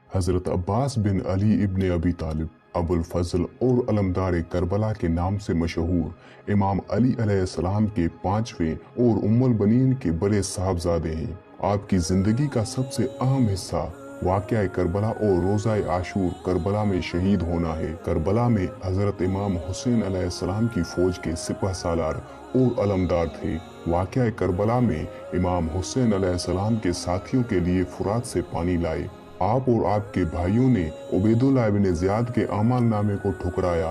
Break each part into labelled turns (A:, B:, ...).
A: हज़रत अब्बास बिन अली इब्न अबी तालिब अबुल फजल और अलमदार करबला के नाम से मशहूर इमाम अली अलैहिस्सलाम के पांचवें और उम्मुल बनीन के बड़े साहबजादे हैं। आपकी ज़िंदगी का सबसे अहम हिस्सा वाक़या करबला और रोज़ा आशूर करबला में शहीद होना है। करबला में हज़रत इमाम हुसैन अलैहिस्सलाम की फ़ौज के सिपह सालार और अलमदार थे। वाक़या करबला में इमाम हुसैन अलैहिस्सलाम के साथियों के लिए फुरात से पानी लाए। आप और आपके भाइयों ने उबैदुल्लाह इब्न ज़ियाद के अमाल नामे को ठुकराया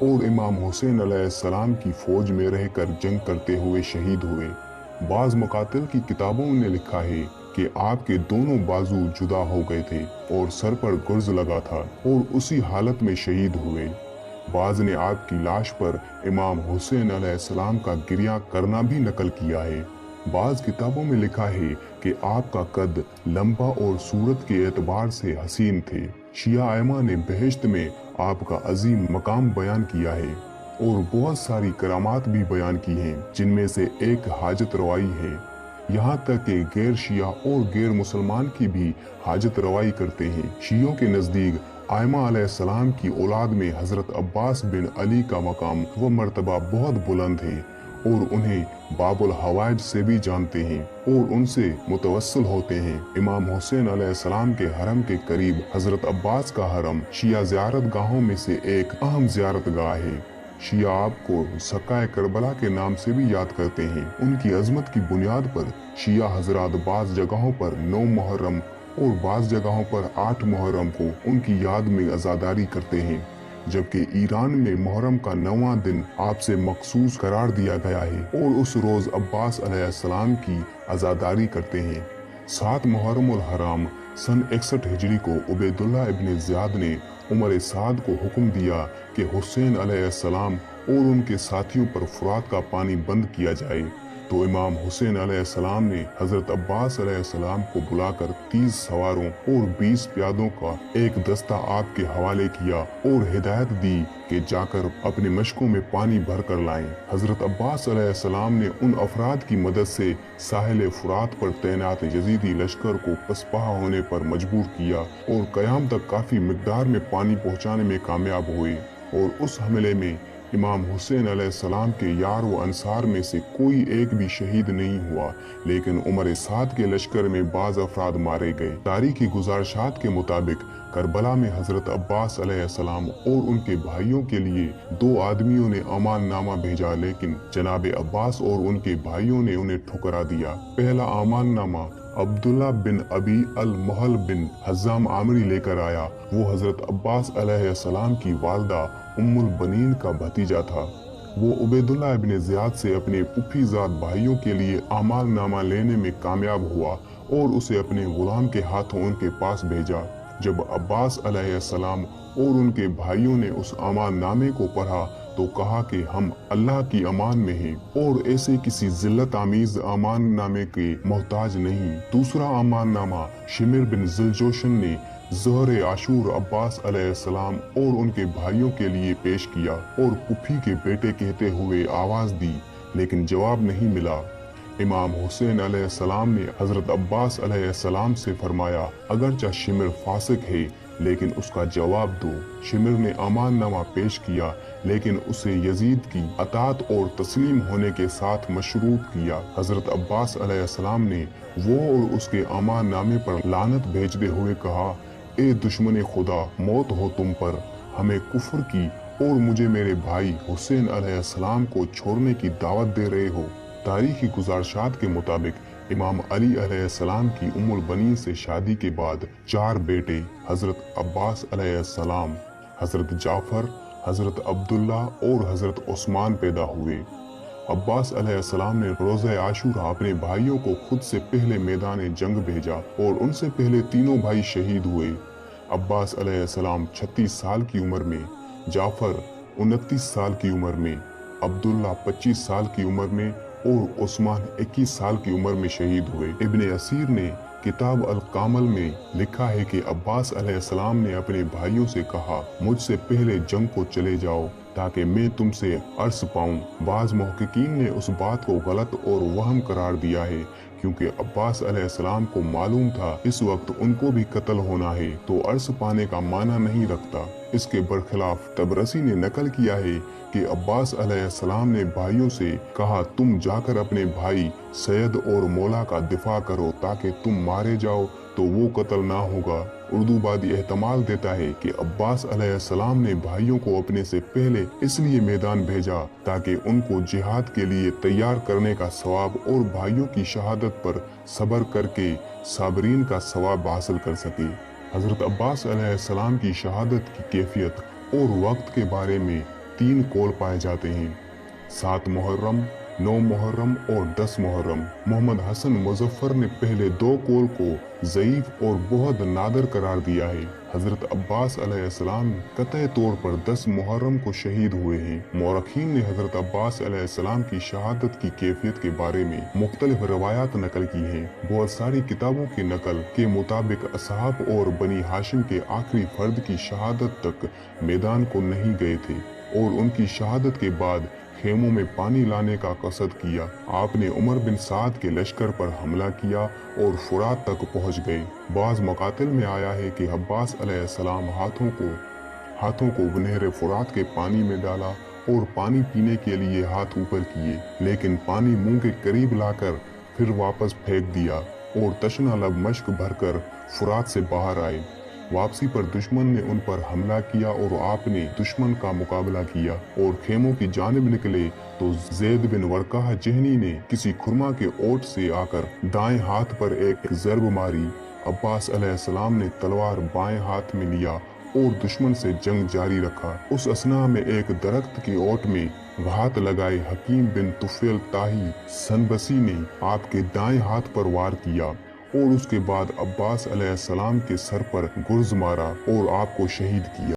A: और इमाम हुसैन अलैहिस्सलाम की फ़ौज में रहकर जंग करते हुए शहीद हुए। बाज़ मुकातिल की किताबों में लिखा है कि आपके दोनों बाजू जुदा हो गए थे और सर पर गुर्ज लगा था और उसी हालत में शहीद हुए। बाज़ ने आपकी लाश पर इमाम हुसैन अलैहिस्सलाम का गिरिया करना भी नकल किया है। बाज़ किताबों में लिखा है कि आपका कद लंबा और सूरत के एतबार से हसीन थे। शिया आयमा ने बहिश्त में आपका अजीम मकाम बयान किया है और बहुत सारी करामात भी बयान की हैं, जिनमें से एक हाजत रवाई है। यहाँ तक कि गैर शिया और गैर मुसलमान की भी हाजत रवाई करते हैं। शियों के नज़दीक आयमा अलैहिस्सलाम की औलाद में हज़रत अब्बास बिन अली का मकाम व मर्तबा बहुत बुलंद है और उन्हें बाबुल हवाइज से भी जानते हैं और उनसे मुतवस्सिल होते हैं। इमाम हुसैन अलैहिस्सलाम के हरम के करीब हज़रत अब्बास का हरम शिया ज़ियारत गाहों में से एक अहम ज़ियारत गाह है। शिया आपको सकाए करबला के नाम से भी याद करते हैं। उनकी अजमत की बुनियाद पर शिया हजरात बाज़ जगहों पर 9 मुहर्रम और बाज़ जगहों पर 8 मुहर्रम को उनकी याद में अज़ादारी करते हैं, जबकि ईरान में मुहर्रम का 9वां दिन आपसे मखसूस करार दिया गया है और उस रोज़ अब्बास अलैहिस्सलाम की अज़ादारी करते हैं। 7 मुहर्रमुल हराम सन 61 हिजरी को उबैदुल्लाह इब्न ज़ियाद ने उमर साद को हुक्म दिया कि हुसैन अलैहिस्सलाम और उनके साथियों पर फुरात का पानी बंद किया जाए, तो इमाम हुसैन अलैहिस्सलाम ने हज़रत अब्बास अलैहिस्सलाम को बुलाकर 30 सवारों और 20 प्यादों का एक दस्ता आपके हवाले किया और हिदायत दी कि जाकर अपने मशकों में पानी भर कर लाएं। हज़रत अब्बास अलैहिस्सलाम ने उन अफराद की मदद से साहिल फुरात पर तैनात यजीदी लश्कर को पसपाह होने पर मजबूर किया और क़याम तक काफ़ी मिकदार में पानी पहुँचाने में कामयाब हुए और उस हमले में इमाम हुसैन अलैहिस्सलाम के यार व अंसार में से कोई एक भी शहीद नहीं हुआ, लेकिन उमर साद के लश्कर में बाज़ अफराद मारे गए। तारीखी गुज़ारिशात के मुताबिक करबला में हज़रत अब्बास अलैहिस्सलाम और उनके भाइयों के लिए 2 आदमियों ने अमान नामा भेजा, लेकिन जनाब अब्बास और उनके भाइयों ने उन्हें ठुकरा दिया। पहला अमान नामा अब्दुल्ला बिन अबी अल मुहल बिन हज़ाम आमरी लेकर आया। वो हज़रत अब्बास अलैहिस्सलाम की वालदा उम्मुल बनीन का भतीजा था। वो उबैदुल्लाह इब्न ज़ियाद से अपने पुफीजाद भाइयों के लिए अमाल नामा लेने में कामयाब हुआ और उसे अपने गुलाम के हाथों उनके पास भेजा। जब अब्बास अलैहिस्सलाम और उनके भाइयों ने उस अमान नामे को पढ़ा तो कहा कि हम अल्लाह की अमान में हैं और ऐसे किसी जिल्लत आमीज अमान नामे के मोहताज नहीं। दूसरा अमान नामा शिमिर बिन ज़ुलजोशन ने ज़ोहरे आशूर अब्बास अलैहिस्सलाम और उनके भाइयों के लिए पेश किया और पुफी के बेटे कहते हुए आवाज़ दी, लेकिन जवाब नहीं मिला। इमाम हुसैन अलैहिस्सलाम ने हज़रत अब्बास अलैहिस्सलाम से फरमाया, अगरचे शिमिर फासिक है लेकिन उसका जवाब दो। शिमिर ने अमान नामा पेश किया, लेकिन उसे यजीद की अतात और तस्लीम होने के साथ मशरूत किया। हज़रत अब्बास अलैहिस्सलाम ने वो और उसके अमान नामे पर लानत भेजते हुए कहा, ए दुश्मन खुदा, मौत हो तुम पर, हमें कुफ्र की और मुझे मेरे भाई हुसैन अलैहिस्सलाम को छोड़ने की दावत दे रहे हो। तारीखी गुज़ारिशात के मुताबिक इमाम अली अलैहिस्सलाम की उम्मुल बनीन से शादी के बाद 4 बेटे हज़रत अब्बास अलैहिस्सलाम, हज़रत जाफ़र, हज़रत अब्दुल्ला और हज़रत उस्मान पैदा हुए। अब्बास अलैहिस्सलाम ने रोज़े आशूरा अपने भाइयों को खुद से पहले मैदान जंग भेजा और उनसे पहले तीनों भाई शहीद हुए। अब्बास अलैहिस्सलाम 36 साल की उम्र में, जाफ़र 29 साल की उम्र में, अब्दुल्ला 25 साल की उम्र में और उस्मान 21 साल की उम्र में शहीद हुए। इब्न असीर ने किताब अल कामल में लिखा है कि अब्बास अलैहिस्सलाम ने अपने भाइयों से कहा, मुझसे पहले जंग को चले जाओ ताकि मैं तुमसे अर्स पाऊं। बाज़ मुहक्किकीन ने उस बात को गलत और वहम करार दिया है क्योंकि अब्बास अलैहिस्सलाम को मालूम था इस वक्त उनको भी कत्ल होना है, तो अर्श पाने का माना नहीं रखता। इसके बरखिलाफ तबरसी ने नकल किया है कि अब्बास अलैहिस्सलाम ने भाइयों से कहा, तुम जाकर अपने भाई सैयद और मौला का दिफा करो ताकि तुम मारे जाओ तो वो कत्ल ना होगा। उर्दूवादी एहतमाल देता है कि अब्बास अलैहिस्सलाम ने भाइयों को अपने से पहले इसलिए मैदान भेजा ताकि उनको जिहाद के लिए तैयार करने का सवाब और भाइयों की शहादत पर सब्र करके साबरीन का सवाब हासिल कर सके। हजरत अब्बास अलैहिस्सलाम की शहादत की कैफियत और वक्त के बारे में 3 कौल पाए जाते हैं, 7 मुहर्रम, 9 मुहर्रम और 10 मुहर्रम। मोहम्मद हसन मुजफ्फर ने पहले 2 कौल को ज़ईफ और बहुत नादर करार दिया है। हजरत अब्बास अलैहिस्सलाम कतई तौर पर 10 मुहर्रम को शहीद हुए हैं। मौरखीन ने हजरत अब्बास अलैहिस्सलाम की शहादत की कैफियत के बारे में मुख्तलिफ रवायात नकल की हैं। बहुत सारी किताबों की नकल के मुताबिक असहाब और बनी हाशिम के आखिरी फर्द की शहादत तक मैदान को नहीं गए थे और उनकी शहादत के बाद खेमों में पानी लाने का कसद किया। आपने उमर बिन साद के लश्कर पर हमला किया और फुरात तक पहुंच गए। बाज़ मकातिल में आया है कि अब्बास अलैहिस्सलाम हाथों को नहर फुरात के पानी में डाला और पानी पीने के लिए हाथ ऊपर किए, लेकिन पानी मुंह के करीब लाकर फिर वापस फेंक दिया और तशना लब मश्क भरकर फुरात से बाहर आए। वापसी पर दुश्मन ने उन पर हमला किया और आपने दुश्मन का मुकाबला किया और खेमों की जानिब निकले तो ज़ैद बिन वरकाह जहनी ने किसी खुरमा के ओट से आकर दाएं हाथ पर एक ज़रब मारी। अब्बास अलैहिस्सलाम ने तलवार बाएं हाथ में लिया और दुश्मन से जंग जारी रखा। उस असना में एक दरख्त की ओट में हाथ लगाए हकीम बिन तुफैल ताही सनबसी ने आपके दाएं हाथ पर वार किया और उसके बाद अब्बास अलैहिस्सलाम के सर पर गुर्ज मारा और आपको शहीद किया।